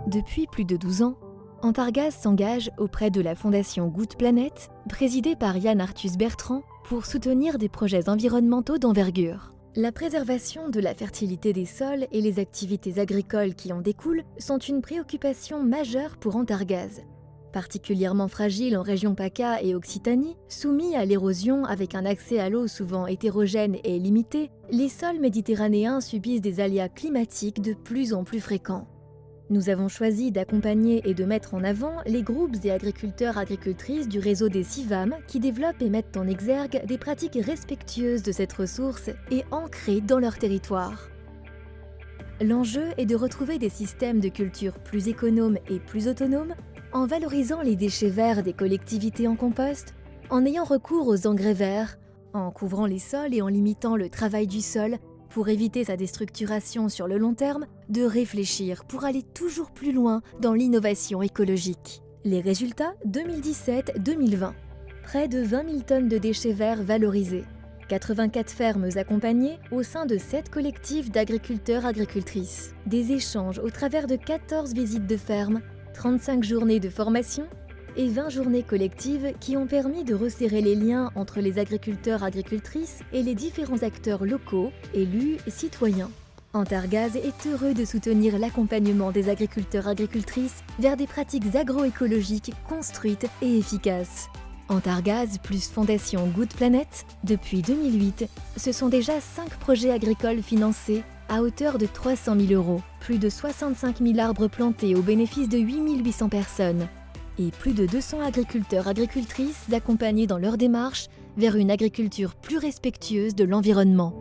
Depuis plus de 12 ans, Antargaz s'engage auprès de la fondation Good Planet, présidée par Yann Arthus Bertrand, pour soutenir des projets environnementaux d'envergure. La préservation de la fertilité des sols et les activités agricoles qui en découlent sont une préoccupation majeure pour Antargaz. Particulièrement fragile en région PACA et Occitanie, soumis à l'érosion avec un accès à l'eau souvent hétérogène et limité, les sols méditerranéens subissent des aléas climatiques de plus en plus fréquents. Nous avons choisi d'accompagner et de mettre en avant les groupes et agriculteurs-agricultrices du réseau des CIVAM qui développent et mettent en exergue des pratiques respectueuses de cette ressource et ancrées dans leur territoire. L'enjeu est de retrouver des systèmes de culture plus économes et plus autonomes en valorisant les déchets verts des collectivités en compost, en ayant recours aux engrais verts, en couvrant les sols et en limitant le travail du sol pour éviter sa déstructuration sur le long terme, de réfléchir pour aller toujours plus loin dans l'innovation écologique. Les résultats 2017-2020. Près de 20 000 tonnes de déchets verts valorisés. 84 fermes accompagnées au sein de 7 collectifs d'agriculteurs-agricultrices. Des échanges au travers de 14 visites de fermes, 35 journées de formation et 20 journées collectives qui ont permis de resserrer les liens entre les agriculteurs-agricultrices et les différents acteurs locaux, élus et citoyens. Antargaz est heureux de soutenir l'accompagnement des agriculteurs-agricultrices vers des pratiques agroécologiques construites et efficaces. Antargaz plus Fondation Good Planet, depuis 2008, ce sont déjà 5 projets agricoles financés à hauteur de 300 000 €, plus de 65 000 arbres plantés au bénéfice de 8 800 personnes et plus de 200 agriculteurs-agricultrices accompagnés dans leur démarche vers une agriculture plus respectueuse de l'environnement.